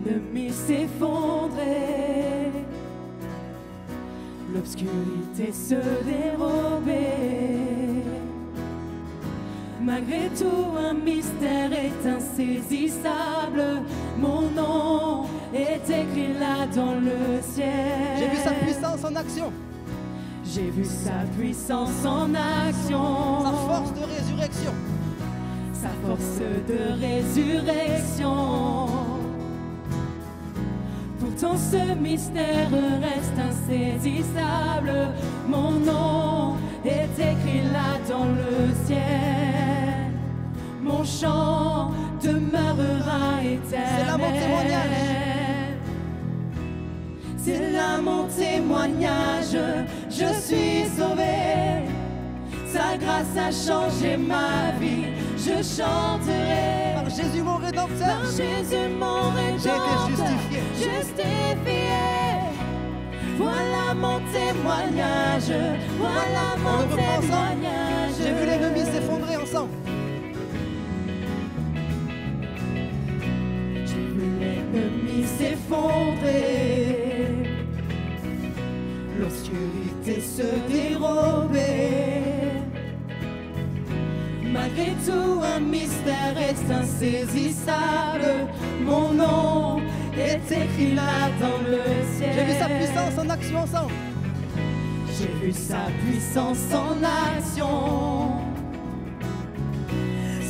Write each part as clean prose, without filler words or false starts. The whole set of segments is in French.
l'ennemi s'effondrer, l'obscurité se dérober. Malgré tout, un mystère est insaisissable. Mon nom est écrit là dans le ciel. J'ai vu sa puissance en action. J'ai vu sa puissance en action. Sa force de résurrection. Sa force de résurrection. Pourtant ce mystère reste insaisissable. Mon nom est écrit là dans le ciel. Mon chant demeurera éternel. C'est là mon témoignage. C'est là mon témoignage. Je suis sauvé. Sa grâce a changé ma vie. Je chanterai Par Jésus mon Rédempteur. par Jésus mon J'ai Rédempteur. été justifié. Justifié. Voilà mon témoignage. Voilà On mon le reprend ensemble. témoignage. J'ai vu l'ennemi s'effondrer ensemble. J'ai vu l'ennemi s'effondrer, l'obscurité se dérober. Malgré tout, un mystère est insaisissable. Mon nom est écrit là dans le ciel. J'ai vu sa puissance en action ensemble. J'ai vu sa puissance en action.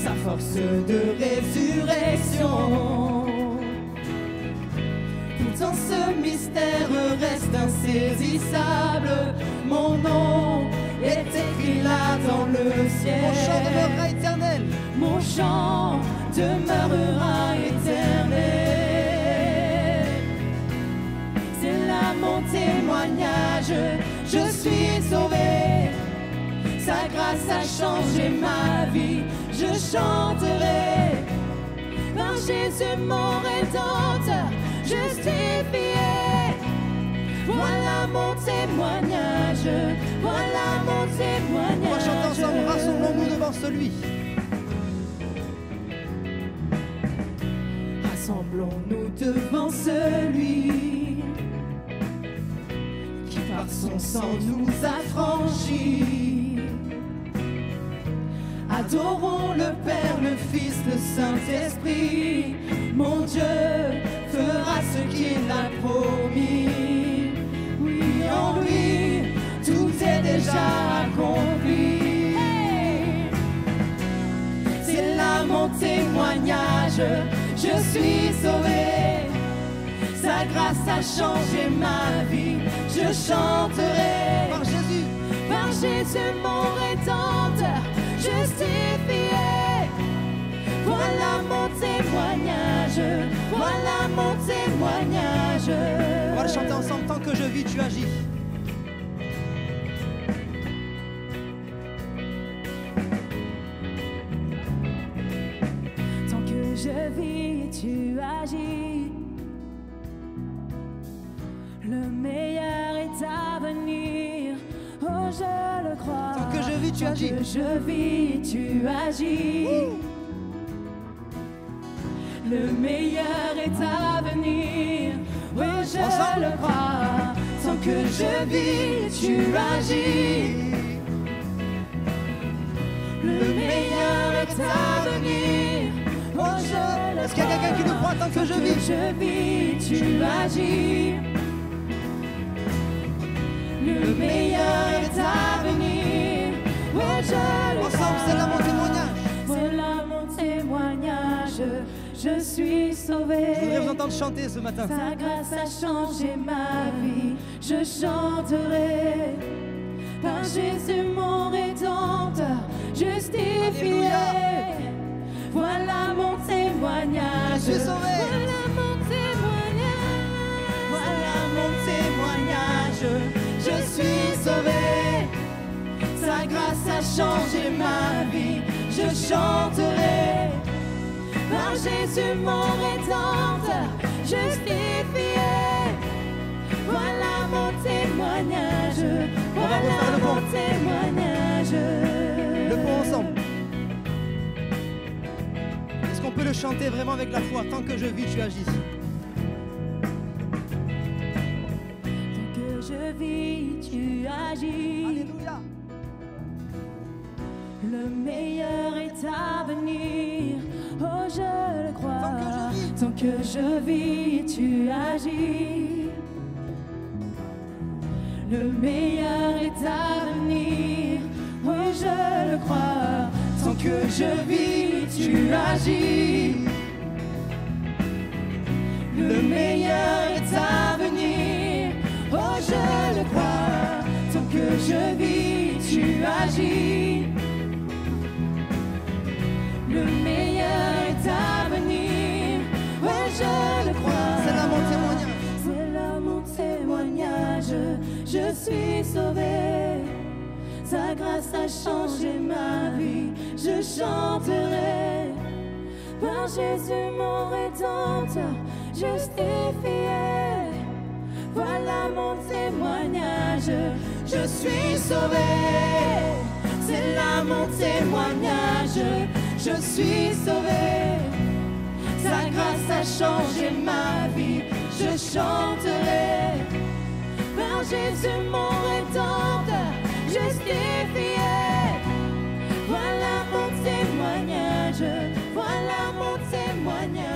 Sa force de résurrection. Pourtant ce mystère reste insaisissable. Mon nom est écrit là dans le ciel. Mon chant demeurera éternel. Mon chant demeurera éternel. C'est là mon témoignage. Je suis sauvé. Sa grâce a changé ma vie. Je chanterai par Jésus mon Rédempteur, justifié. Voilà mon témoignage. Voilà mon témoignage. On va chanter ensemble. Rassemblons-nous devant celui. Rassemblons-nous devant celui qui par son sang nous a franchis. Adorons le Père, le Fils, le Saint-Esprit. Mon Dieu fera ce qu'il a promis. Oui, en lui, tout est déjà accompli. C'est là mon témoignage. Je suis sauvé. Sa grâce a changé ma vie. Je chanterai Par Jésus. par Jésus mon Rédempteur, justifié. Voilà mon témoignage. Voilà mon témoignage. On va le chanter ensemble. Tant que je vis, tu agis. Tant que je vis, tu agis. Le meilleur est à venir. Oh, je le crois. Tant que je vis, tu agis. Tant que je vis, tu agis. Le meilleur est à venir. Oui, je Ensemble. le crois. Tant que je vis, tu agis. Le meilleur est à venir. Oh, je le Est-ce qu'il y a quelqu'un qui nous croit tant que je vis? je vis, tu agis. Le meilleur est à venir. Oh, je le Ensemble, c'est là mon témoignage. C'est là mon témoignage. Je suis sauvé. Je voudrais vous entendre chanter ce matin. Sa grâce a changé ma vie. Je chanterai par Jésus mon Rédempteur, justifié. Alléluia. Voilà mon témoignage. Je suis sauvé. Voilà mon témoignage. Voilà mon témoignage. Je suis sauvé. Sa grâce a changé ma vie. Je chanterai par Jésus mon Rédempteur, justifié. Voilà mon témoignage. On va refaire Voilà le mon pont. témoignage. Le pont ensemble. Est-ce qu'on peut le chanter vraiment avec la foi? Tant que je vis, tu agis. agis. Alléluia. Le meilleur est à venir, oh je le crois. Tant que je vis, tu agis. Le meilleur est à venir, oh je le crois. Tant que je vis, tu agis. Le meilleur est à venir, oh je le crois. Tant que je vis, tu agis. Le meilleur est à venir, oh je le crois. C'est là mon témoignage. C'est là mon témoignage. Je suis sauvé. Sa grâce a changé ma vie. Je chanterai par Jésus mon Rédempteur, justifié. Voilà mon témoignage. Je suis sauvé. C'est là mon témoignage. Je suis sauvé, sa grâce a changé ma vie. Je chanterai par Jésus mon Rédempteur, justifié. Voilà mon témoignage, voilà mon témoignage.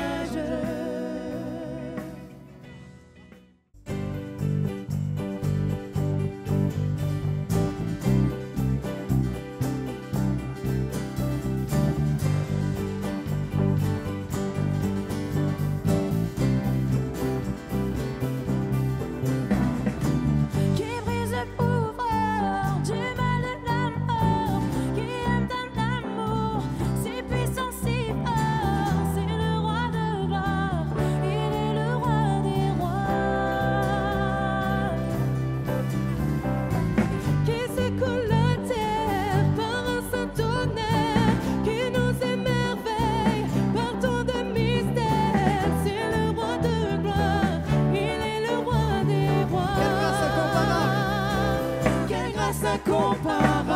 Incomparable,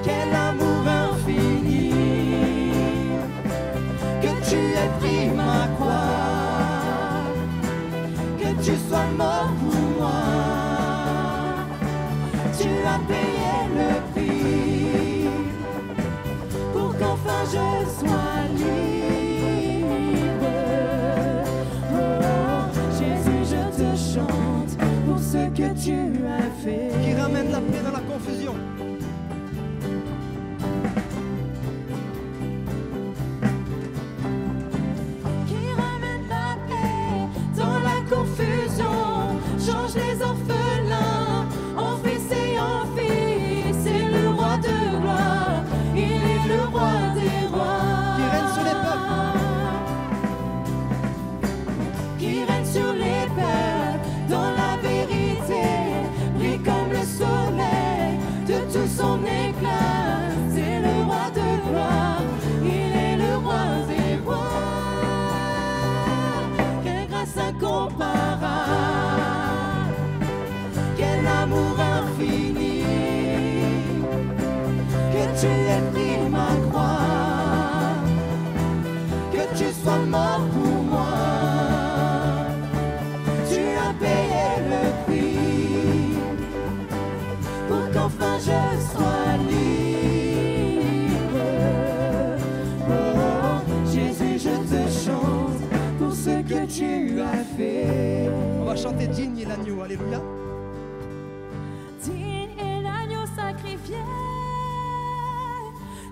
quel amour infini, que tu aies pris ma croix, que tu sois mort pour moi, tu as payé le prix, pour qu'enfin je sois libre. Oh, Jésus, je te chante pour ce que tu as fait. Qui ramène la paix dans la confusion. Qui ramène la paix dans la confusion. Change les orphelins en fils et en filles. C'est le roi de gloire, il est le roi des rois. Qui règne sur les peuples. Qui règne sur les peuples dans la vérité. Brille comme le soleil de tout son éclat. C'est le roi de gloire, il est le roi des rois. Quelle grâce incomparable, quel amour infini, que tu aies pris ma croix, que tu sois mort pour moi. Tu as payé le prix pour qu'enfin je sois libre. Oh, Jésus, je te chante pour ce que tu as fait. On va chanter digne est l'agneau. Alléluia. Digne est l'agneau sacrifié,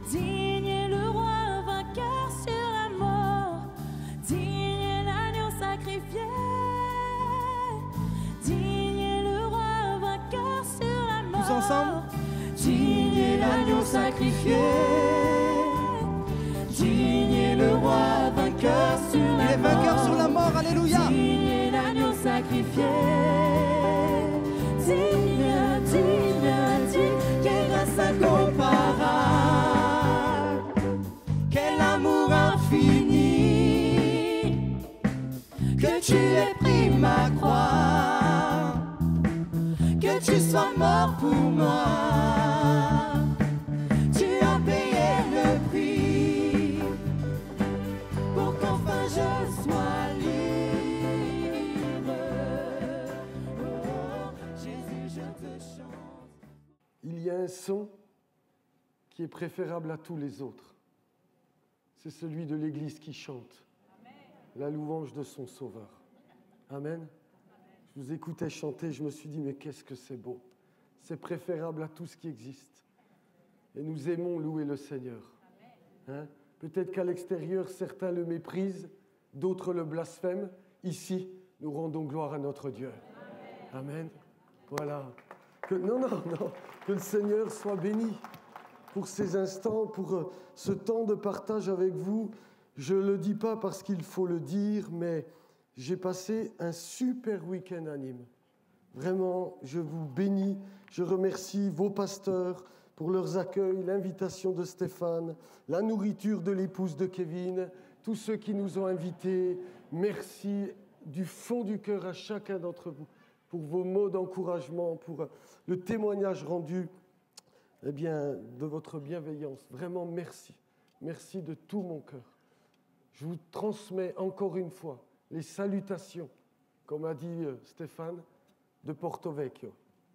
digne est le roi vainqueur sur la mort. Digne est l'agneau sacrifié, digne est le roi vainqueur sur la mort. Tous ensemble. Digne est l'agneau sacrifié, digne est le roi vainqueur sur la mort. Il est vainqueur sur la mort. Alléluia. Digne est l'agneau sacrifié. Digne, digne, digne, quelle grâce incomparable, quel amour infini, que tu aies pris ma croix, que tu sois mort pour moi. Tu as payé le prix pour qu'enfin je sois libre. Oh, Jésus. a un son qui est préférable à tous les autres. C'est celui de l'Église qui chante la louange de son Sauveur. Amen. Je vous écoutais chanter, je me suis dit, mais qu'est-ce que c'est beau. C'est préférable à tout ce qui existe. Et nous aimons louer le Seigneur. Hein? Peut-être qu'à l'extérieur, certains le méprisent, d'autres le blasphèment. Ici, nous rendons gloire à notre Dieu. Amen. Voilà. Que le Seigneur soit béni pour ces instants, pour ce temps de partage avec vous. Je ne le dis pas parce qu'il faut le dire, mais j'ai passé un super week-end à Nîmes. Vraiment, je vous bénis. Je remercie vos pasteurs pour leurs accueils, l'invitation de Stéphane, la nourriture de l'épouse de Kevin, tous ceux qui nous ont invités. Merci du fond du cœur à chacun d'entre vous pour vos mots d'encouragement, pour le témoignage rendu de votre bienveillance. Vraiment, merci. Merci de tout mon cœur. Je vous transmets encore une fois les salutations, comme a dit Stéphane, de Porto Vecchio.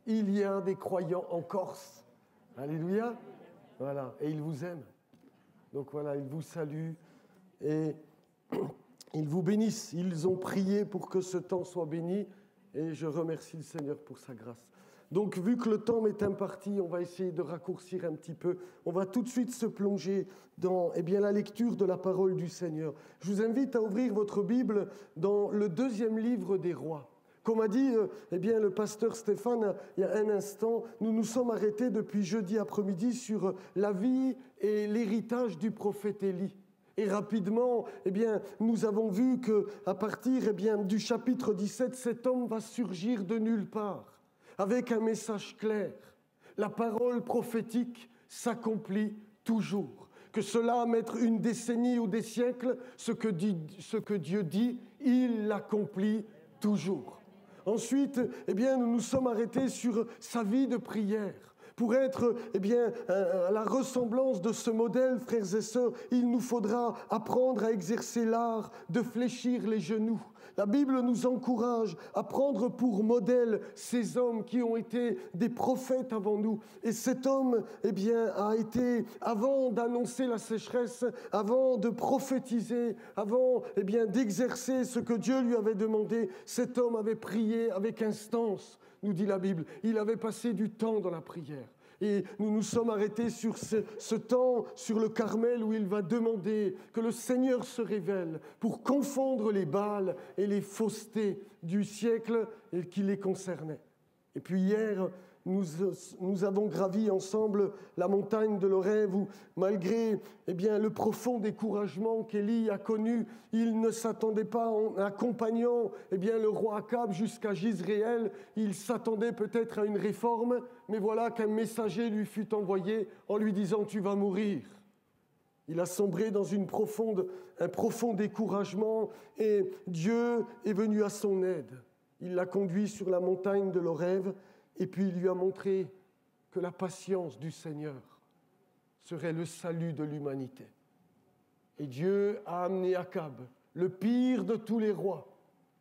Il y a des croyants en Corse. Alléluia. Voilà. Et ils vous aiment. Donc voilà, ils vous saluent et ils vous bénissent. Ils ont prié pour que ce temps soit béni et je remercie le Seigneur pour sa grâce. Donc, vu que le temps m'est imparti, on va essayer de raccourcir un petit peu. On va tout de suite se plonger dans la lecture de la parole du Seigneur. Je vous invite à ouvrir votre Bible dans le 2e livre des Rois. Comme a dit le pasteur Stéphane il y a un instant, nous nous sommes arrêtés depuis jeudi après-midi sur la vie et l'héritage du prophète Élie. Et rapidement, nous avons vu qu'à partir du chapitre 17, cet homme va surgir de nulle part, avec un message clair. La parole prophétique s'accomplit toujours. Que cela mette une décennie ou des siècles, ce que Dieu dit, il l'accomplit toujours. Ensuite, nous nous sommes arrêtés sur sa vie de prière. Pour être à la ressemblance de ce modèle, frères et sœurs, il nous faudra apprendre à exercer l'art de fléchir les genoux. La Bible nous encourage à prendre pour modèle ces hommes qui ont été des prophètes avant nous. Et cet homme a été, avant d'annoncer la sécheresse, avant de prophétiser, avant d'exercer ce que Dieu lui avait demandé, cet homme avait prié avec instance, nous dit la Bible. Il avait passé du temps dans la prière. Et nous nous sommes arrêtés sur ce temps, sur le Carmel, où il va demander que le Seigneur se révèle pour confondre les Baals et les faussetés du siècle qui les concernaient. Et puis hier, nous avons gravi ensemble la montagne de l'Orève où, malgré le profond découragement qu'Élie a connu, il ne s'attendait pas, en accompagnant le roi Akab jusqu'à Jizréel, il s'attendait peut-être à une réforme, mais voilà qu'un messager lui fut envoyé en lui disant « Tu vas mourir ». Il a sombré dans un profond découragement et Dieu est venu à son aide. Il l'a conduit sur la montagne de l'Orève et puis il lui a montré que la patience du Seigneur serait le salut de l'humanité. Et Dieu a amené Akab, le pire de tous les rois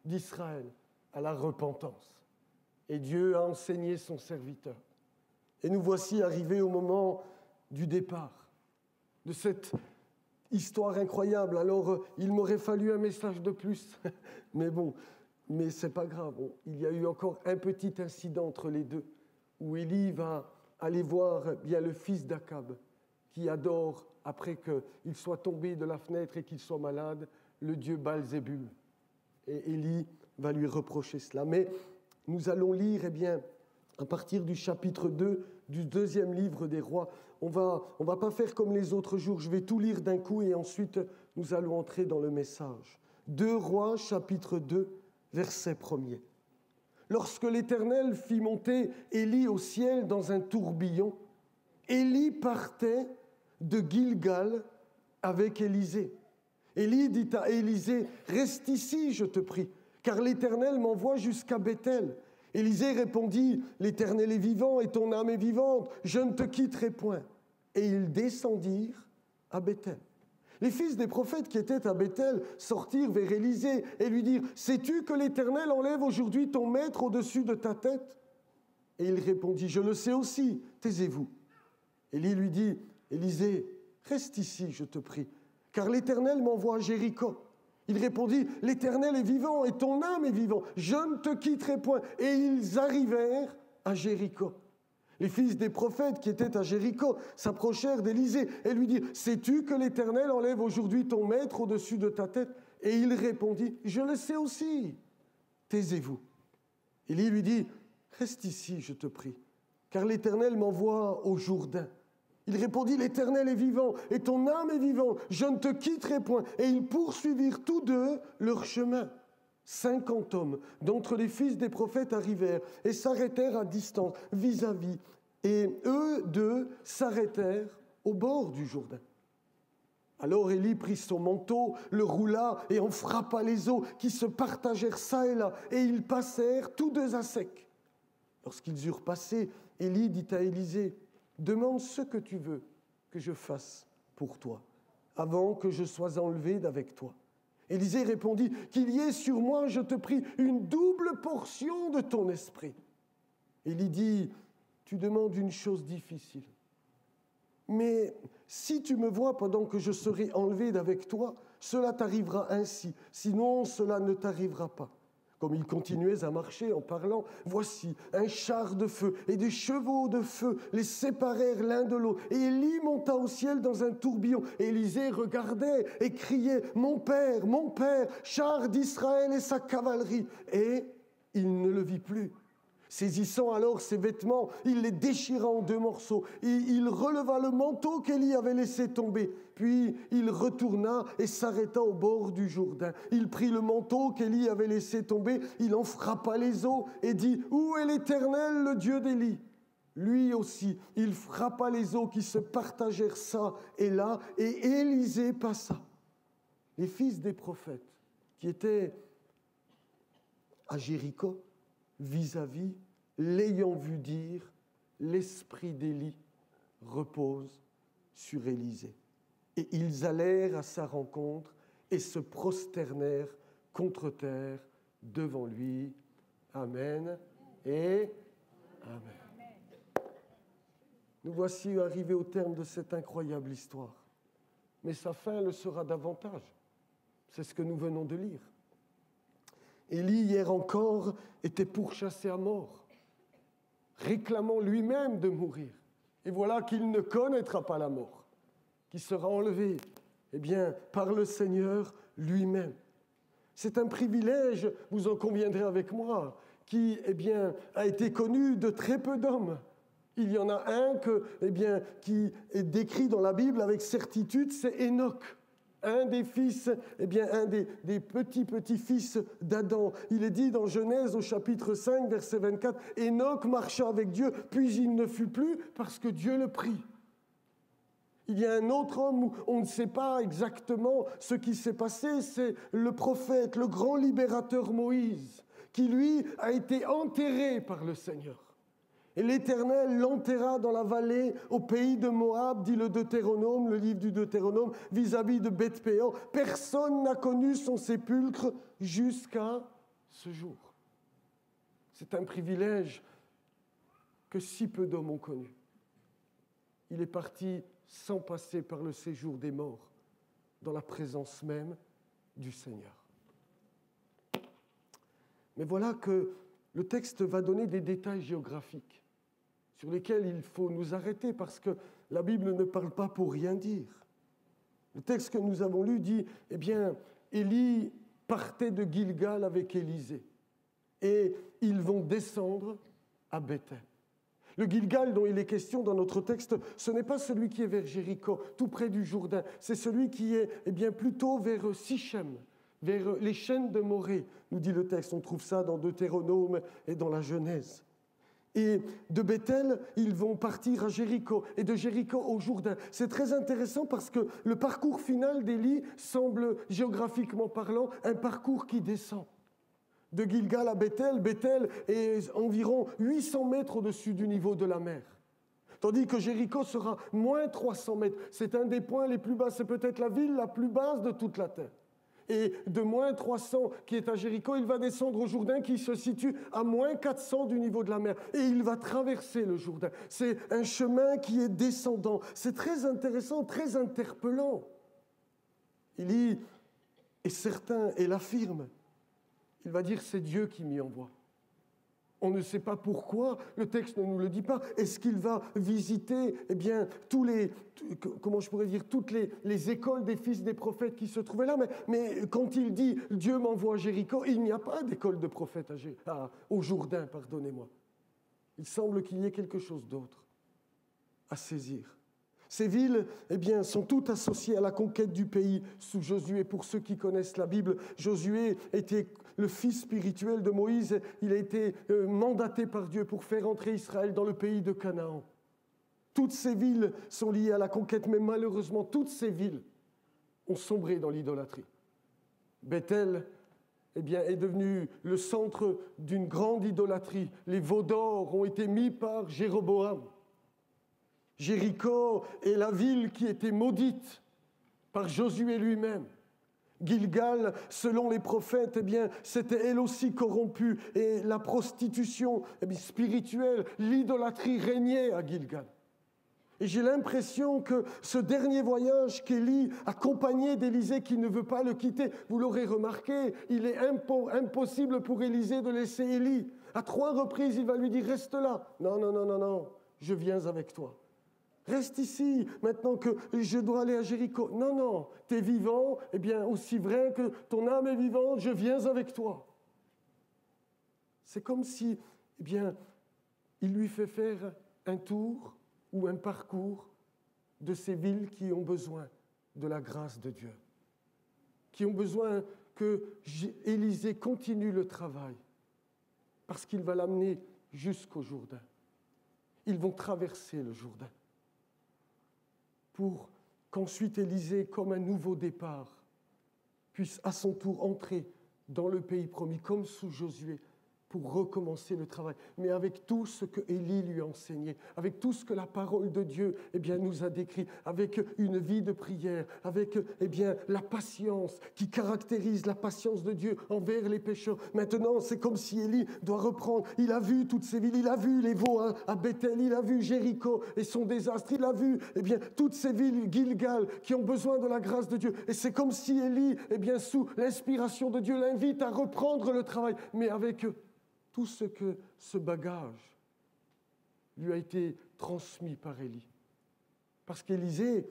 d'Israël, à la repentance. Et Dieu a enseigné son serviteur. Et nous voici arrivés au moment du départ de cette histoire incroyable. Alors, il m'aurait fallu un message de plus, mais c'est pas grave. Il y a eu encore un petit incident entre les deux, où Élie va aller voir le fils d'Akab, qui adore, après qu'il soit tombé de la fenêtre et qu'il soit malade, le dieu Baal-Zébul. Et Élie va lui reprocher cela. Mais nous allons lire, à partir du chapitre 2 du 2e livre des Rois. On va pas faire comme les autres jours, je vais tout lire d'un coup et ensuite nous allons entrer dans le message. 2 Rois, chapitre 2, verset 1er. Lorsque l'Éternel fit monter Élie au ciel dans un tourbillon, Élie partait de Gilgal avec Élisée. Élie dit à Élisée, « Reste ici, je te prie, car l'Éternel m'envoie jusqu'à Béthel. » Élisée répondit, « L'Éternel est vivant et ton âme est vivante, je ne te quitterai point. » Et ils descendirent à Béthel. Les fils des prophètes qui étaient à Béthel sortirent vers Élisée et lui dirent, « Sais-tu que l'Éternel enlève aujourd'hui ton maître au-dessus de ta tête ?» Et il répondit, « Je le sais aussi, taisez-vous. » Élie lui dit, « Élisée, reste ici, je te prie, car l'Éternel m'envoie à Jéricho. » Il répondit, « L'Éternel est vivant et ton âme est vivant, je ne te quitterai point. » Et ils arrivèrent à Jéricho. Les fils des prophètes qui étaient à Jéricho s'approchèrent d'Élisée et lui dirent, « Sais-tu que l'Éternel enlève aujourd'hui ton maître au-dessus de ta tête ?» Et il répondit, « Je le sais aussi, taisez-vous. » Élie lui dit, « Reste ici, je te prie, car l'Éternel m'envoie au Jourdain. » Il répondit, « L'Éternel est vivant et ton âme est vivante, je ne te quitterai point. » Et ils poursuivirent tous deux leur chemin. 50 hommes d'entre les fils des prophètes arrivèrent et s'arrêtèrent à distance vis-à-vis. Et eux deux s'arrêtèrent au bord du Jourdain. Alors Élie prit son manteau, le roula et en frappa les eaux qui se partagèrent çà et là. Et ils passèrent tous deux à sec. Lorsqu'ils eurent passé, Élie dit à Élisée, « Demande ce que tu veux que je fasse pour toi, avant que je sois enlevé d'avec toi. » Élisée répondit, « Qu'il y ait sur moi, je te prie, une double portion de ton esprit. » Élie dit, « Tu demandes une chose difficile. Mais si tu me vois pendant que je serai enlevé d'avec toi, cela t'arrivera ainsi, sinon cela ne t'arrivera pas. » Comme ils continuaient à marcher en parlant, voici, un char de feu et des chevaux de feu les séparèrent l'un de l'autre. Et Élie monta au ciel dans un tourbillon. Élisée regardait et criait, « Mon père, char d'Israël et sa cavalerie !» Et il ne le vit plus. Saisissant alors ses vêtements, il les déchira en 2 morceaux. Et il releva le manteau qu'Élie avait laissé tomber. Puis il retourna et s'arrêta au bord du Jourdain. Il prit le manteau qu'Élie avait laissé tomber, il en frappa les eaux et dit, « Où est l'Éternel, le Dieu d'Élie ?» Lui aussi, il frappa les eaux qui se partagèrent çà et là, et Élisée passa. Les fils des prophètes qui étaient à Jéricho, vis-à-vis, l'ayant vu dire, l'esprit d'Élie repose sur Élisée. Et ils allèrent à sa rencontre et se prosternèrent contre terre devant lui. Amen et Amen. Nous voici arrivés au terme de cette incroyable histoire. Mais sa fin le sera davantage. C'est ce que nous venons de lire. Élie, hier encore, était pourchassé à mort, réclamant lui-même de mourir. Et voilà qu'il ne connaîtra pas la mort, qui sera enlevé, par le Seigneur lui-même. C'est un privilège, vous en conviendrez avec moi, qui, a été connu de très peu d'hommes. Il y en a un qui est décrit dans la Bible avec certitude, c'est Enoch. Un des fils, un des petits-petits-fils d'Adam. Il est dit dans Genèse au chapitre 5, verset 24, « Enoch marcha avec Dieu, puis il ne fut plus parce que Dieu le prit. » Il y a un autre homme où on ne sait pas exactement ce qui s'est passé, c'est le prophète, le grand libérateur Moïse, qui lui a été enterré par le Seigneur. Et l'Éternel l'enterra dans la vallée au pays de Moab, dit le Deutéronome, le livre du Deutéronome, vis-à-vis de Beth-Péor. Personne n'a connu son sépulcre jusqu'à ce jour. C'est un privilège que si peu d'hommes ont connu. Il est parti sans passer par le séjour des morts, dans la présence même du Seigneur. Mais voilà que le texte va donner des détails géographiques sur lesquels il faut nous arrêter parce que la Bible ne parle pas pour rien dire. Le texte que nous avons lu dit, Élie partait de Gilgal avec Élisée et ils vont descendre à Béthel. Le Gilgal dont il est question dans notre texte, ce n'est pas celui qui est vers Jéricho, tout près du Jourdain, c'est celui qui est plutôt vers Sichem, vers les chênes de Morée, nous dit le texte. On trouve ça dans Deutéronome et dans la Genèse. Et de Béthel, ils vont partir à Jéricho, et de Jéricho au Jourdain. C'est très intéressant parce que le parcours final d'Élie semble, géographiquement parlant, un parcours qui descend. De Gilgal à Béthel, Béthel est environ 800 mètres au-dessus du niveau de la mer. Tandis que Jéricho sera moins 300 mètres. C'est un des points les plus bas, c'est peut-être la ville la plus basse de toute la terre. Et de moins 300 qui est à Jéricho, il va descendre au Jourdain qui se situe à moins 400 du niveau de la mer. Et il va traverser le Jourdain. C'est un chemin qui est descendant. C'est très intéressant, très interpellant. Élie est certain et l'affirme. Il va dire, c'est Dieu qui m'y envoie. On ne sait pas pourquoi, le texte ne nous le dit pas. Est-ce qu'il va visiter, toutes les écoles des fils des prophètes qui se trouvaient là, mais quand il dit « Dieu m'envoie à Jéricho », il n'y a pas d'école de prophètes au Jourdain, pardonnez-moi. Il semble qu'il y ait quelque chose d'autre à saisir. Ces villes, sont toutes associées à la conquête du pays sous Josué. Pour ceux qui connaissent la Bible, Josué était le fils spirituel de Moïse. Il a été mandaté par Dieu pour faire entrer Israël dans le pays de Canaan. Toutes ces villes sont liées à la conquête, mais malheureusement, toutes ces villes ont sombré dans l'idolâtrie. Bethel, est devenu le centre d'une grande idolâtrie. Les veaux d'or ont été mis par Jéroboam. Jéricho est la ville qui était maudite par Josué lui-même. Gilgal, selon les prophètes, c'était elle aussi corrompue. Et la prostitution spirituelle, l'idolâtrie régnait à Gilgal. Et j'ai l'impression que ce dernier voyage qu'Élie, accompagné d'Élisée qui ne veut pas le quitter, vous l'aurez remarqué, il est impossible pour Élisée de laisser Élie. À 3 reprises, il va lui dire « Reste là ». « Non, je viens avec toi. » Reste ici, maintenant que je dois aller à Jéricho. Non, tu es vivant, aussi vrai que ton âme est vivante, je viens avec toi. C'est comme si, il lui fait faire un tour ou un parcours de ces villes qui ont besoin de la grâce de Dieu, qui ont besoin que Élisée continue le travail, parce qu'il va l'amener jusqu'au Jourdain. Ils vont traverser le Jourdain, pour qu'ensuite Élisée, comme un nouveau départ, puisse à son tour entrer dans le pays promis, comme sous Josué, pour recommencer le travail. Mais avec tout ce que Élie lui a enseigné, avec tout ce que la parole de Dieu nous a décrit, avec une vie de prière, avec la patience qui caractérise la patience de Dieu envers les pécheurs. Maintenant, c'est comme si Élie doit reprendre. Il a vu toutes ces villes, il a vu les veaux à Bethel, il a vu Jéricho et son désastre, il a vu toutes ces villes, Gilgal, qui ont besoin de la grâce de Dieu. Et c'est comme si Élie, sous l'inspiration de Dieu, l'invite à reprendre le travail, mais avec tout ce bagage lui a été transmis par Élie. Parce qu'Élisée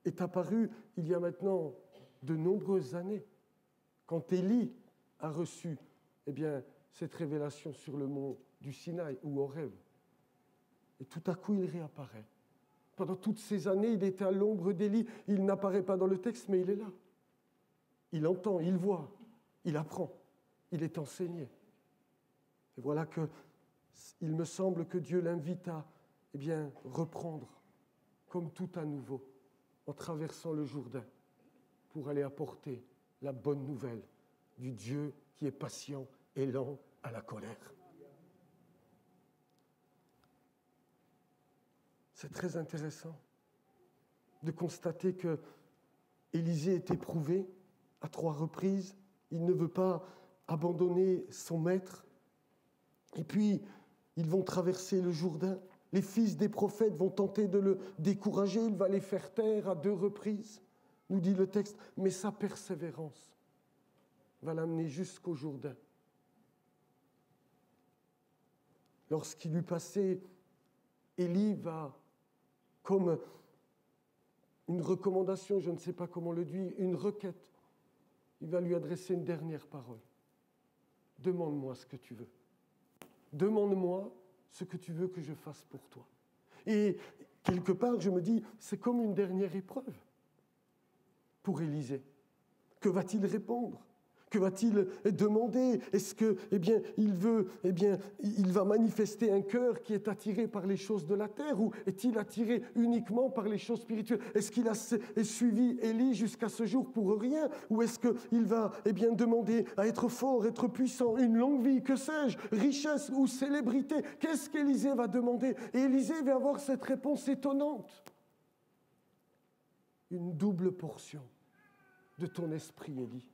est apparu il y a maintenant de nombreuses années, quand Élie a reçu cette révélation sur le mont du Sinaï ou Horeb. Et tout à coup, il réapparaît. Pendant toutes ces années, il était à l'ombre d'Élie. Il n'apparaît pas dans le texte, mais il est là. Il entend, il voit, il apprend, il est enseigné. Et voilà qu'il me semble que Dieu l'invite à reprendre comme tout à nouveau en traversant le Jourdain pour aller apporter la bonne nouvelle du Dieu qui est patient et lent à la colère. C'est très intéressant de constater que Élisée est éprouvé à 3 reprises. Il ne veut pas abandonner son maître. Et puis, ils vont traverser le Jourdain. Les fils des prophètes vont tenter de le décourager. Il va les faire taire à 2 reprises, nous dit le texte. Mais sa persévérance va l'amener jusqu'au Jourdain. Lorsqu'il eut passé, Élie va, comme une recommandation, je ne sais pas comment le dire, une requête, il va lui adresser une dernière parole. Demande-moi ce que tu veux. Demande-moi ce que tu veux que je fasse pour toi. Et quelque part, je me dis, c'est comme une dernière épreuve pour Élisée. Que va-t-il répondre ? Que va-t-il demander ? Est-ce que, il va manifester un cœur qui est attiré par les choses de la terre, ou est-il attiré uniquement par les choses spirituelles ? Est-ce qu'il a suivi Élie jusqu'à ce jour pour rien ? Ou est-ce qu'il va, demander à être fort, être puissant, une longue vie, que sais-je, richesse ou célébrité ? Qu'est-ce qu'Élisée va demander ? Et Élisée va avoir cette réponse étonnante. Une double portion de ton esprit, Élie.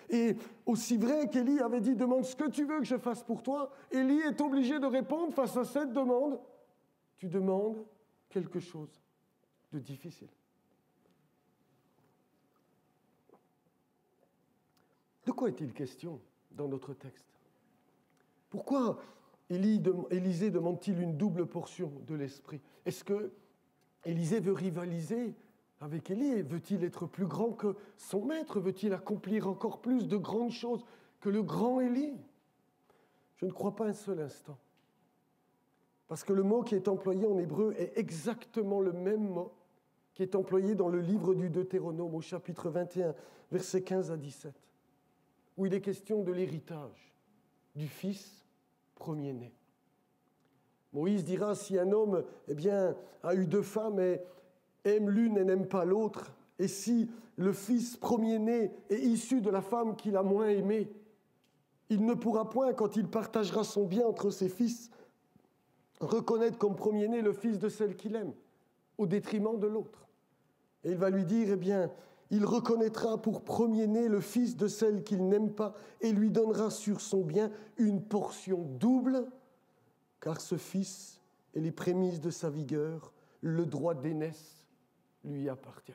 Et aussi vrai qu'Élie avait dit « Demande ce que tu veux que je fasse pour toi », Élie est obligé de répondre face à cette demande. Tu demandes quelque chose de difficile. De quoi est-il question dans notre texte? Pourquoi Élisée demande-t-il une double portion de l'esprit? Est-ce que Élisée veut rivaliser avec Élie? Veut-il être plus grand que son maître? Veut-il accomplir encore plus de grandes choses que le grand Élie? Je ne crois pas un seul instant. Parce que le mot qui est employé en hébreu est exactement le même mot qui est employé dans le livre du Deutéronome au chapitre 21, versets 15 à 17, où il est question de l'héritage du fils premier-né. Moïse dira, si un homme a eu 2 femmes et aime l'une et n'aime pas l'autre, et si le fils premier-né est issu de la femme qu'il a moins aimée, il ne pourra point, quand il partagera son bien entre ses fils, reconnaître comme premier-né le fils de celle qu'il aime, au détriment de l'autre. Et il va lui dire, il reconnaîtra pour premier-né le fils de celle qu'il n'aime pas et lui donnera sur son bien une portion double, car ce fils est les prémices de sa vigueur, le droit d'aînesse lui appartient.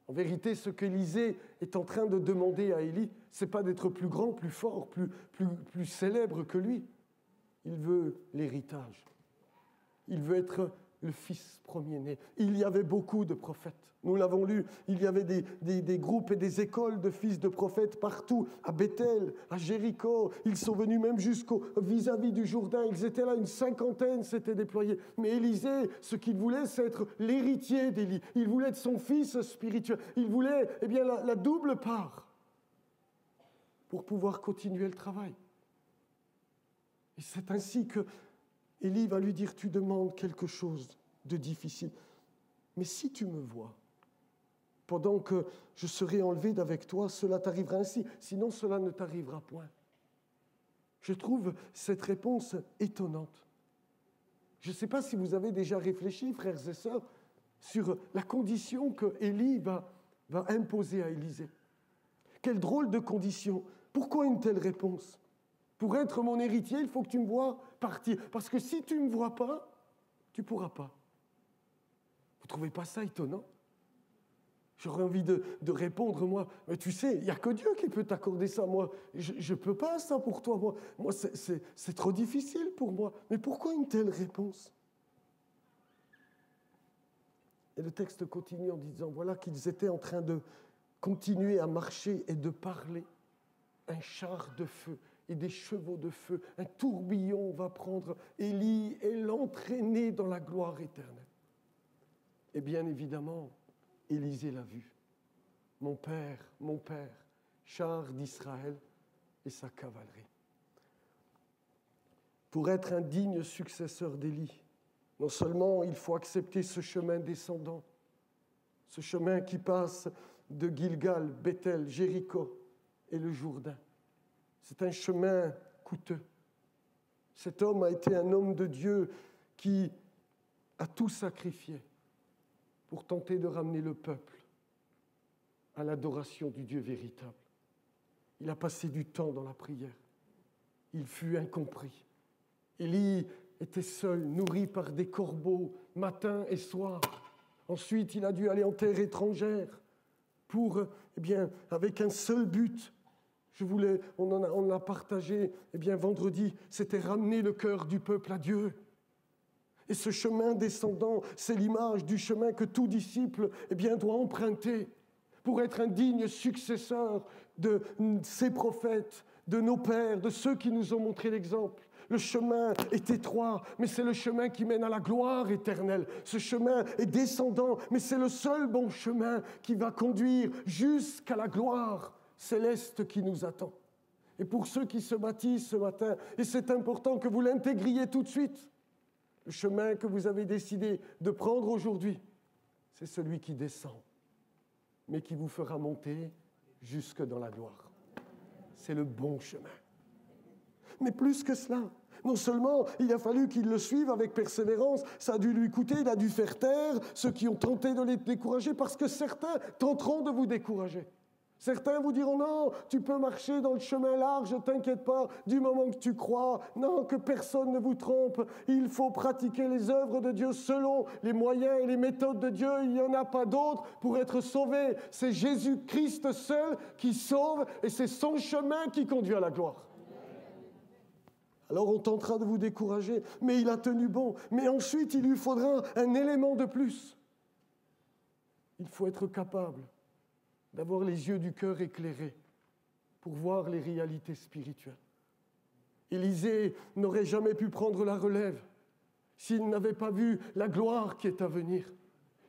En vérité, ce qu'Élisée est en train de demander à Élie, ce n'est pas d'être plus grand, plus fort, plus célèbre que lui. Il veut l'héritage. Il veut être le fils premier-né. Il y avait beaucoup de prophètes. Nous l'avons lu, il y avait des groupes et des écoles de fils de prophètes partout, à Bethel, à Jéricho. Ils sont venus même jusqu'au vis-à-vis du Jourdain. Ils étaient là, une 50aine s'étaient déployés. Mais Élisée, ce qu'il voulait, c'est être l'héritier d'Élie. Il voulait être son fils spirituel. Il voulait la double part pour pouvoir continuer le travail. Et c'est ainsi que Élie va lui dire, tu demandes quelque chose de difficile. Mais si tu me vois, pendant que je serai enlevé d'avec toi, cela t'arrivera ainsi. Sinon, cela ne t'arrivera point. Je trouve cette réponse étonnante. Je ne sais pas si vous avez déjà réfléchi, frères et sœurs, sur la condition que Élie va imposer à Élisée. Quelle drôle de condition. Pourquoi une telle réponse? Pour être mon héritier, il faut que tu me vois partir. Parce que si tu ne me vois pas, tu ne pourras pas. Vous ne trouvez pas ça étonnant? J'aurais envie de répondre, moi, mais tu sais, il n'y a que Dieu qui peut t'accorder ça. Moi, je ne peux pas ça pour toi. Moi c'est trop difficile pour moi. Mais pourquoi une telle réponse? Et le texte continue en disant, voilà qu'ils étaient en train de continuer à marcher et de parler. Un char de feu et des chevaux de feu, un tourbillon va prendre Élie et l'entraîner dans la gloire éternelle. Et bien évidemment, Élisée l'a vu. Mon père, char d'Israël et sa cavalerie. Pour être un digne successeur d'Élie, non seulement il faut accepter ce chemin descendant, ce chemin qui passe de Gilgal, Bethel, Jéricho et le Jourdain. C'est un chemin coûteux. Cet homme a été un homme de Dieu qui a tout sacrifié pour tenter de ramener le peuple à l'adoration du Dieu véritable. Il a passé du temps dans la prière. Il fut incompris. Élie était seul, nourri par des corbeaux, matin et soir. Ensuite, il a dû aller en terre étrangère pour, avec un seul but. On l'a partagé, vendredi, c'était ramener le cœur du peuple à Dieu. Et ce chemin descendant, c'est l'image du chemin que tout disciple, doit emprunter pour être un digne successeur de ces prophètes, de nos pères, de ceux qui nous ont montré l'exemple. Le chemin est étroit, mais c'est le chemin qui mène à la gloire éternelle. Ce chemin est descendant, mais c'est le seul bon chemin qui va conduire jusqu'à la gloire céleste qui nous attend. Et pour ceux qui se baptisent ce matin, et c'est important que vous l'intégriez tout de suite, le chemin que vous avez décidé de prendre aujourd'hui, c'est celui qui descend, mais qui vous fera monter jusque dans la gloire. C'est le bon chemin. Mais plus que cela, non seulement il a fallu qu'il le suive avec persévérance, ça a dû lui coûter, il a dû faire taire ceux qui ont tenté de les décourager, parce que certains tenteront de vous décourager. Certains vous diront non, tu peux marcher dans le chemin large, ne t'inquiète pas, du moment que tu crois. Non, que personne ne vous trompe. Il faut pratiquer les œuvres de Dieu selon les moyens et les méthodes de Dieu. Il n'y en a pas d'autres pour être sauvé. C'est Jésus-Christ seul qui sauve et c'est son chemin qui conduit à la gloire. Alors on tentera de vous décourager, mais il a tenu bon. Mais ensuite, il lui faudra un élément de plus. Il faut être capable d'avoir les yeux du cœur éclairés pour voir les réalités spirituelles. Élisée n'aurait jamais pu prendre la relève s'il n'avait pas vu la gloire qui est à venir.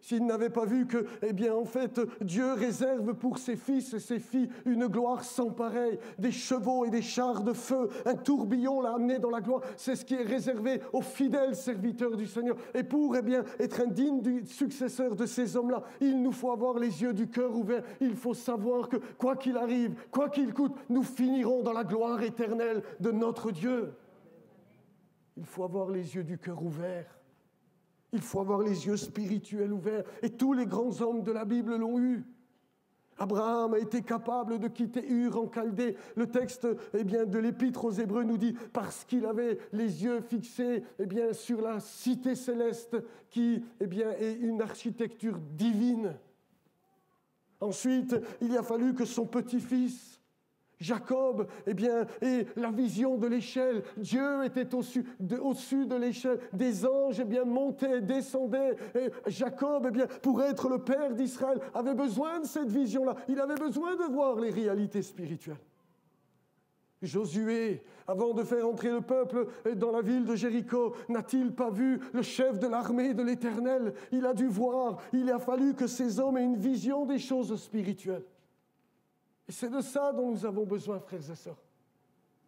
S'il n'avait pas vu que, en fait, Dieu réserve pour ses fils et ses filles une gloire sans pareille, des chevaux et des chars de feu, un tourbillon l'a amené dans la gloire. C'est ce qui est réservé aux fidèles serviteurs du Seigneur. Et pour, être un digne successeur de ces hommes-là, il nous faut avoir les yeux du cœur ouverts. Il faut savoir que, quoi qu'il arrive, quoi qu'il coûte, nous finirons dans la gloire éternelle de notre Dieu. Il faut avoir les yeux du cœur ouverts. Il faut avoir les yeux spirituels ouverts. Et tous les grands hommes de la Bible l'ont eu. Abraham a été capable de quitter Ur en Chaldée. Le texte de l'Épître aux Hébreux nous dit parce qu'il avait les yeux fixés sur la cité céleste qui est une architecture divine. Ensuite, il a fallu que son petit-fils Jacob, et la vision de l'échelle. Dieu était au-dessus de l'échelle. Des anges, montaient, descendaient. Et Jacob, pour être le père d'Israël, avait besoin de cette vision-là. Il avait besoin de voir les réalités spirituelles. Josué, avant de faire entrer le peuple dans la ville de Jéricho, n'a-t-il pas vu le chef de l'armée de l'Éternel? Il a dû voir. Il a fallu que ces hommes aient une vision des choses spirituelles. Et c'est de ça dont nous avons besoin, frères et sœurs.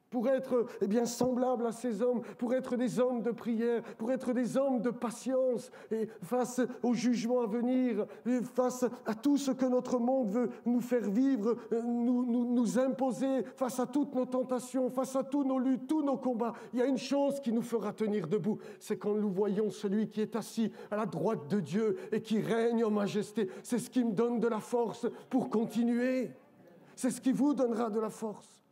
Pour être semblables à ces hommes, pour être des hommes de prière, pour être des hommes de patience, et face au jugement à venir, et face à tout ce que notre monde veut nous faire vivre, nous imposer, face à toutes nos tentations, face à tous nos luttes, tous nos combats, il y a une chose qui nous fera tenir debout, c'est quand nous voyons celui qui est assis à la droite de Dieu et qui règne en majesté. C'est ce qui me donne de la force pour continuer. C'est ce qui vous donnera de la force.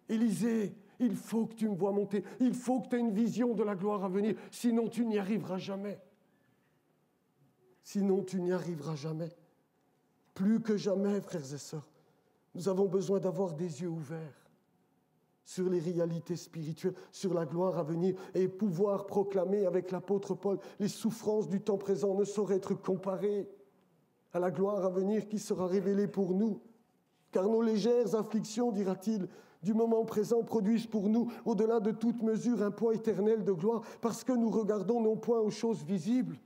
Élisée, il faut que tu me vois monter. Il faut que tu aies une vision de la gloire à venir. Sinon, tu n'y arriveras jamais. Sinon, tu n'y arriveras jamais. Plus que jamais, frères et sœurs, nous avons besoin d'avoir des yeux ouverts sur les réalités spirituelles, sur la gloire à venir et pouvoir proclamer avec l'apôtre Paul les souffrances du temps présent ne sauraient être comparées à la gloire à venir qui sera révélée pour nous. Car nos légères afflictions, dira-t-il, du moment présent produisent pour nous, au-delà de toute mesure, un poids éternel de gloire, parce que nous regardons non point aux choses visibles,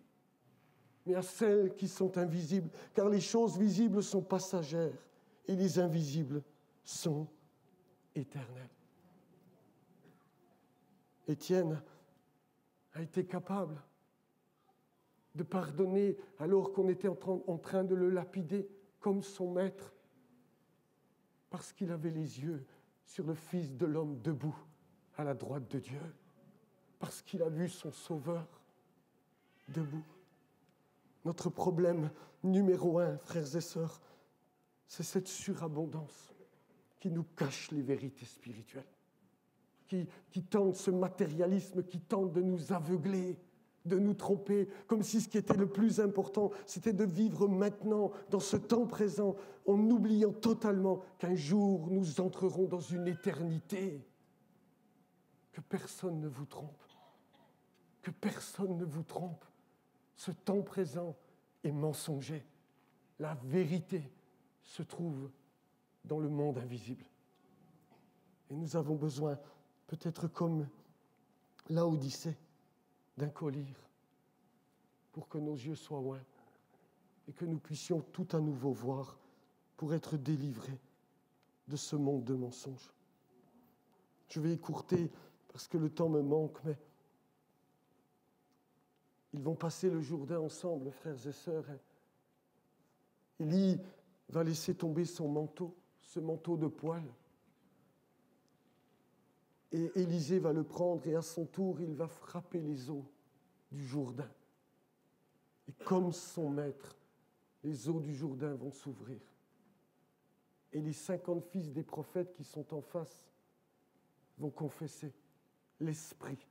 mais à celles qui sont invisibles. Car les choses visibles sont passagères et les invisibles sont éternelles. Étienne a été capable de pardonner alors qu'on était en train de le lapider comme son maître, parce qu'il avait les yeux sur le Fils de l'homme debout à la droite de Dieu, parce qu'il a vu son Sauveur debout. Notre problème numéro 1, frères et sœurs, c'est cette surabondance qui nous cache les vérités spirituelles, qui tente ce matérialisme, qui tente de nous aveugler, de nous tromper, comme si ce qui était le plus important, c'était de vivre maintenant, dans ce temps présent, en oubliant totalement qu'un jour, nous entrerons dans une éternité. Que personne ne vous trompe. Que personne ne vous trompe. Ce temps présent est mensonger. La vérité se trouve dans le monde invisible. Et nous avons besoin, peut-être comme Laodicée, d'un collyre pour que nos yeux soient ouverts et que nous puissions tout à nouveau voir pour être délivrés de ce monde de mensonges. Je vais écourter parce que le temps me manque, mais ils vont passer le Jourdain ensemble, frères et sœurs. Élie va laisser tomber son manteau, ce manteau de poil. Et Élisée va le prendre et à son tour, il va frapper les eaux du Jourdain. Et comme son maître, les eaux du Jourdain vont s'ouvrir. Et les 50 fils des prophètes qui sont en face vont confesser, l'esprit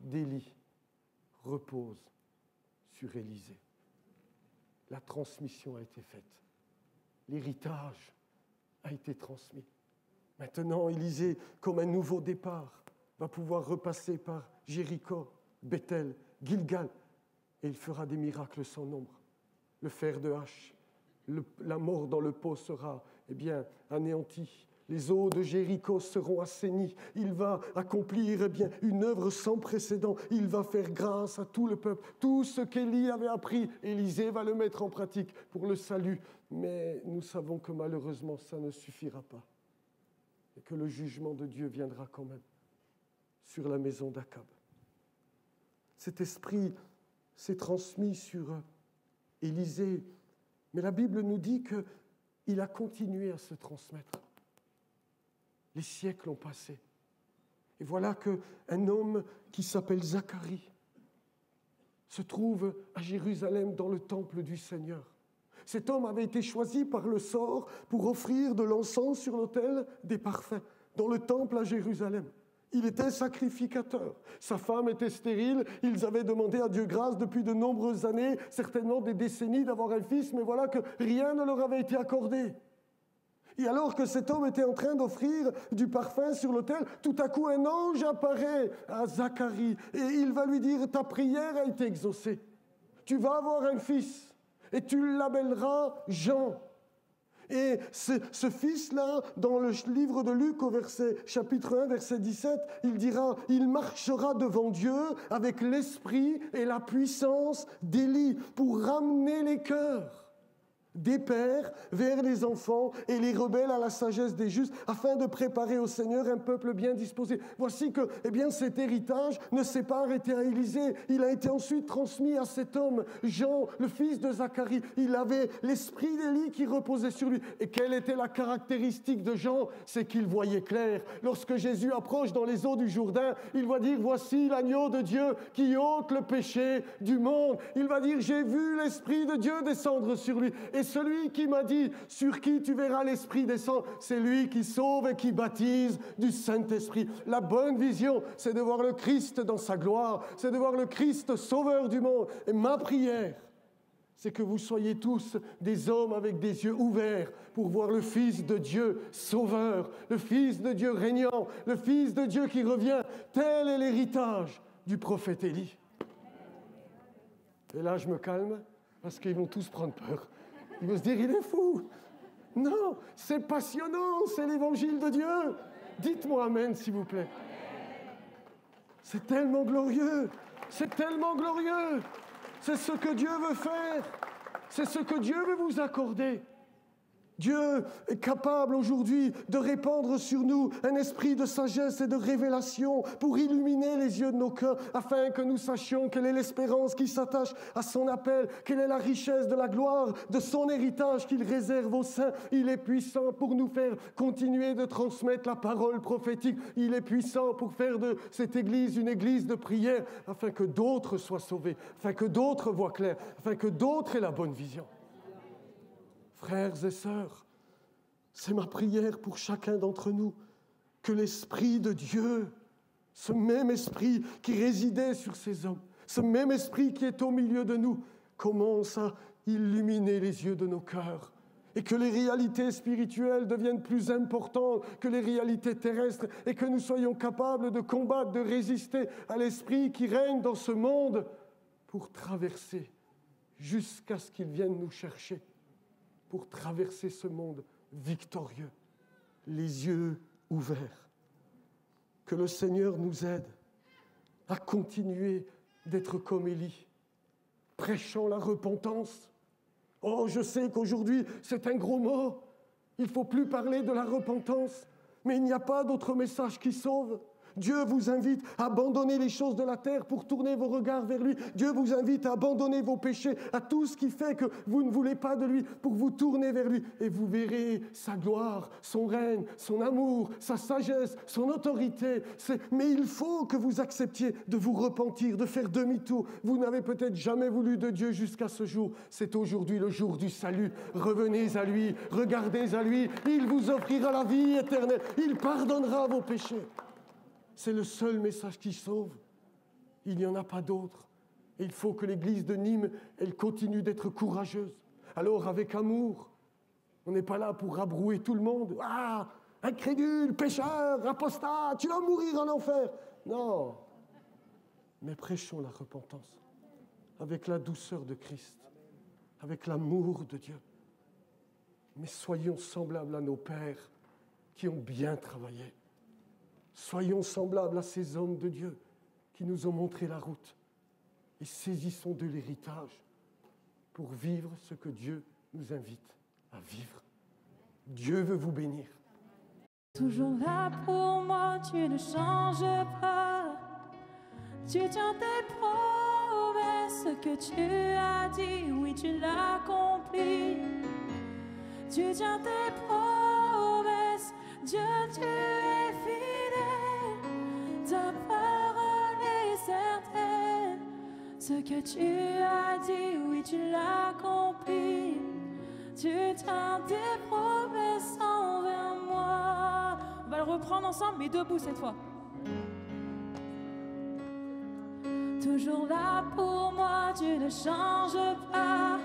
d'Élie repose sur Élisée. La transmission a été faite. L'héritage a été transmis. Maintenant, Élisée, comme un nouveau départ, va pouvoir repasser par Jéricho, Bethel, Gilgal, et il fera des miracles sans nombre. Le fer de hache, la mort dans le pot sera anéanti. Les eaux de Jéricho seront assainies. Il va accomplir une œuvre sans précédent. Il va faire grâce à tout le peuple. Tout ce qu'Élie avait appris, Élisée va le mettre en pratique pour le salut. Mais nous savons que malheureusement, ça ne suffira pas. Et que le jugement de Dieu viendra quand même sur la maison d'Akab. Cet esprit s'est transmis sur Élisée. Mais la Bible nous dit qu'il a continué à se transmettre. Les siècles ont passé. Et voilà qu'un homme qui s'appelle Zacharie se trouve à Jérusalem dans le temple du Seigneur. Cet homme avait été choisi par le sort pour offrir de l'encens sur l'autel des parfums dans le temple à Jérusalem. Il était sacrificateur. Sa femme était stérile. Ils avaient demandé à Dieu grâce depuis de nombreuses années, certainement des décennies, d'avoir un fils, mais voilà que rien ne leur avait été accordé. Et alors que cet homme était en train d'offrir du parfum sur l'autel, tout à coup un ange apparaît à Zacharie et il va lui dire « Ta prière a été exaucée. Tu vas avoir un fils et tu l'appelleras Jean. » Et ce fils-là, dans le livre de Luc, au chapitre 1, verset 17, il dira « Il marchera devant Dieu avec l'esprit et la puissance d'Élie pour ramener les cœurs des pères vers les enfants et les rebelles à la sagesse des justes, afin de préparer au Seigneur un peuple bien disposé. » Voici que cet héritage ne s'est pas arrêté à Élisée. Il a été ensuite transmis à cet homme, Jean, le fils de Zacharie. Il avait l'esprit d'Élie qui reposait sur lui. Et quelle était la caractéristique de Jean? C'est qu'il voyait clair. Lorsque Jésus approche dans les eaux du Jourdain, il va dire « Voici l'agneau de Dieu qui ôte le péché du monde. » Il va dire « J'ai vu l'esprit de Dieu descendre sur lui. » Et celui qui m'a dit, sur qui tu verras l'Esprit descendre, c'est lui qui sauve et qui baptise du Saint-Esprit. La bonne vision, c'est de voir le Christ dans sa gloire, c'est de voir le Christ sauveur du monde. Et ma prière, c'est que vous soyez tous des hommes avec des yeux ouverts pour voir le Fils de Dieu sauveur, le Fils de Dieu régnant, le Fils de Dieu qui revient. Tel est l'héritage du prophète Élie. Et là, je me calme parce qu'ils vont tous prendre peur. Ils vont se dire, il est fou. Non, c'est passionnant, c'est l'évangile de Dieu. Dites-moi amen, s'il vous plaît. C'est tellement glorieux. C'est tellement glorieux. C'est ce que Dieu veut faire. C'est ce que Dieu veut vous accorder. Dieu est capable aujourd'hui de répandre sur nous un esprit de sagesse et de révélation pour illuminer les yeux de nos cœurs afin que nous sachions quelle est l'espérance qui s'attache à son appel, quelle est la richesse de la gloire de son héritage qu'il réserve aux saints. Il est puissant pour nous faire continuer de transmettre la parole prophétique. Il est puissant pour faire de cette église une église de prière afin que d'autres soient sauvés, afin que d'autres voient clair, afin que d'autres aient la bonne vision. Frères et sœurs, c'est ma prière pour chacun d'entre nous, que l'Esprit de Dieu, ce même Esprit qui résidait sur ces hommes, ce même Esprit qui est au milieu de nous, commence à illuminer les yeux de nos cœurs et que les réalités spirituelles deviennent plus importantes que les réalités terrestres et que nous soyons capables de combattre, de résister à l'Esprit qui règne dans ce monde pour traverser jusqu'à ce qu'il vienne nous chercher. Pour traverser ce monde victorieux, les yeux ouverts. Que le Seigneur nous aide à continuer d'être comme Élie, prêchant la repentance. Oh, je sais qu'aujourd'hui, c'est un gros mot. Il ne faut plus parler de la repentance, mais il n'y a pas d'autre message qui sauve. Dieu vous invite à abandonner les choses de la terre pour tourner vos regards vers lui. Dieu vous invite à abandonner vos péchés, à tout ce qui fait que vous ne voulez pas de lui, pour vous tourner vers lui. Et vous verrez sa gloire, son règne, son amour, sa sagesse, son autorité. Mais il faut que vous acceptiez de vous repentir, de faire demi-tour. Vous n'avez peut-être jamais voulu de Dieu jusqu'à ce jour. C'est aujourd'hui le jour du salut. Revenez à lui, regardez à lui. Il vous offrira la vie éternelle. Il pardonnera vos péchés. C'est le seul message qui sauve. Il n'y en a pas d'autre. Et il faut que l'église de Nîmes, elle continue d'être courageuse. Alors, avec amour, on n'est pas là pour rabrouer tout le monde. Ah, incrédule, pécheur, apostat, tu vas mourir en enfer. Non. Mais prêchons la repentance avec la douceur de Christ, avec l'amour de Dieu. Mais soyons semblables à nos pères qui ont bien travaillé. Soyons semblables à ces hommes de Dieu qui nous ont montré la route et saisissons de l'héritage pour vivre ce que Dieu nous invite à vivre. Dieu veut vous bénir. Toujours là pour moi, tu ne changes pas. Tu tiens tes promesses que tu as dit, oui, tu l'as accompli. Tu tiens tes promesses, Dieu, tu es fidèle. Ta parole est certaine. Ce que tu as dit, oui, tu l'as accompli. Tu tiens tes promesses envers moi. On va le reprendre ensemble, mais debout cette fois. Toujours là pour moi, tu ne changes pas.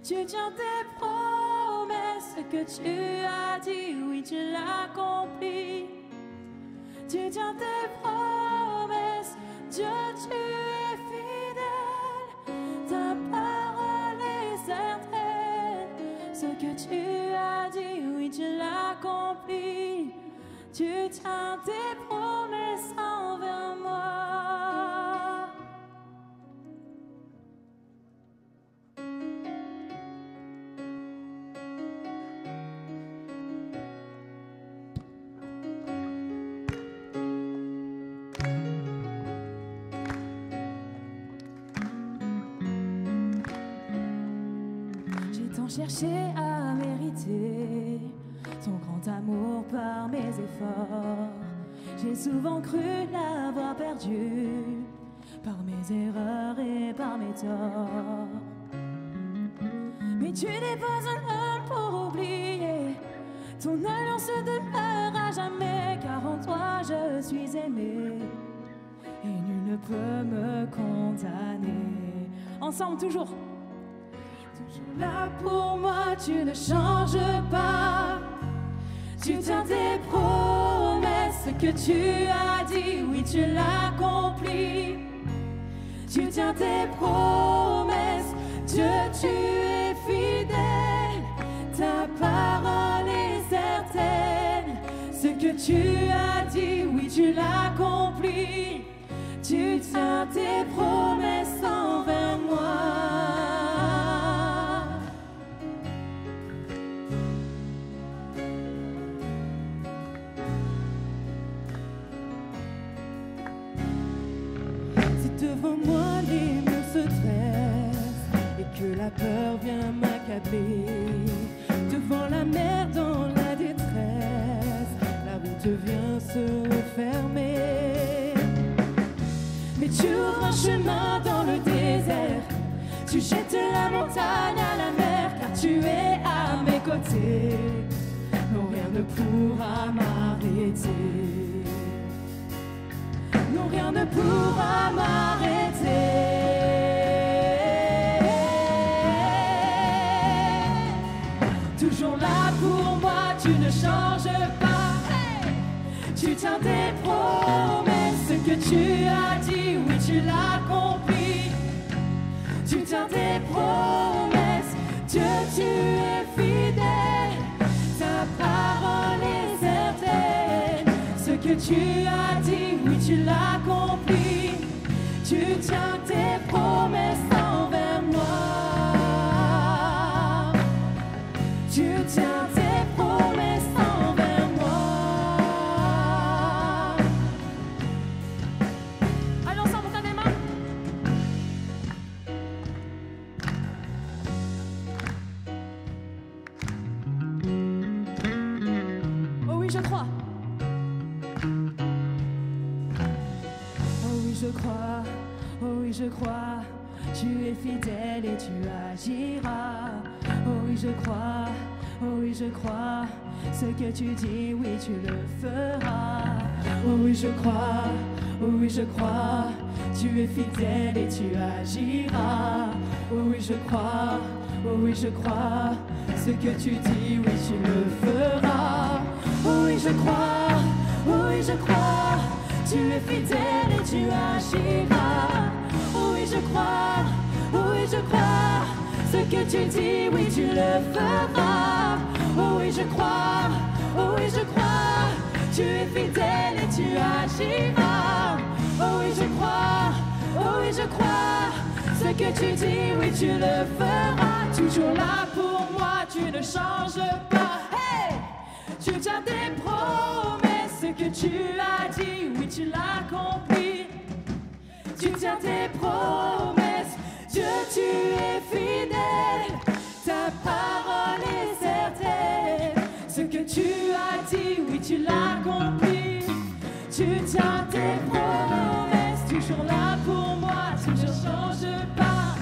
Tu tiens tes promesses que tu as dit, oui, tu l'as accompli. Tu tiens tes promesses, Dieu, tu es fidèle. Ta parole est certaine. Ce que tu as dit, oui, tu l'as accompli. Tu tiens tes promesses envers moi. Chercher à mériter ton grand amour par mes efforts. J'ai souvent cru l'avoir perdu par mes erreurs et par mes torts. Mais tu n'es pas un homme pour oublier. Ton alliance demeure à jamais, car en toi je suis aimé et nul ne peut me condamner. Ensemble toujours. Là pour moi, tu ne changes pas. Tu tiens tes promesses que tu as dit, oui, tu l'as accompli. Tu tiens tes promesses, Dieu, tu es fidèle. Ta parole est certaine. Ce que tu as dit, oui, tu l'as accompli. Tu tiens tes promesses envers moi. Devant moi les murs se dressent et que la peur vient m'accabler. Devant la mer dans la détresse, la route vient se fermer. Mais tu ouvres un chemin dans le désert. Tu jettes la montagne à la mer, car tu es à mes côtés. Non, rien ne pourra m'arrêter. Non, rien ne pourra m'arrêter. Toujours là pour moi, tu ne changes pas. Hey! Tu tiens tes promesses que tu as dit, oui, tu l'as accompli. Tu tiens tes promesses, Dieu, tu es fidèle. Ta parole est certaine. Ce que tu as dit, oui, tu l'as accompli. Tu tiens tes promesses envers moi. Tu tiens tes promesses envers moi. Oh oui, je crois, oh oui, je crois, tu es fidèle et tu agiras. Oh oui, je crois, oh oui, je crois, ce que tu dis, oui, tu le feras. Oh oui, je crois, oh oui, je crois, tu es fidèle et tu agiras. Oh oui, je crois, oh oui, je crois, ce que tu dis, oui, tu le feras. Oh oui, je crois, oh oui, je crois, tu es fidèle et tu agiras. Oh oui, je crois, oh oui, je crois, ce que tu dis, oui, tu le feras. Oh oui, je crois, oh oui, je crois, tu es fidèle et tu agiras. Oh oui, je crois, oh oui, je crois, ce que tu dis, oui, tu le feras. Toujours là pour moi, tu ne changes pas. Hey! Tu tiens tes promesses, ce que tu as dit, oui, tu l'accomplis. Tu tiens tes promesses, Dieu, tu es fidèle. Ta parole est certaine. Ce que tu as dit, oui, tu l'accomplis. Tu tiens tes promesses, toujours là pour moi, tu ne changes pas.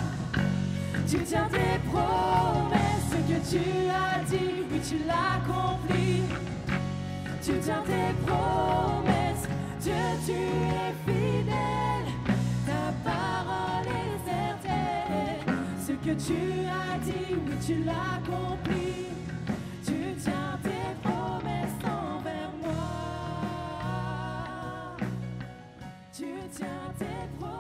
Tu tiens tes promesses, ce que tu as dit, oui, tu l'accomplis. Tu tiens tes promesses, Dieu, tu es fidèle. Ta parole est certaine. Ce que tu as dit, oui, tu l'accomplis. Tu tiens tes promesses envers moi. Tu tiens tes promesses.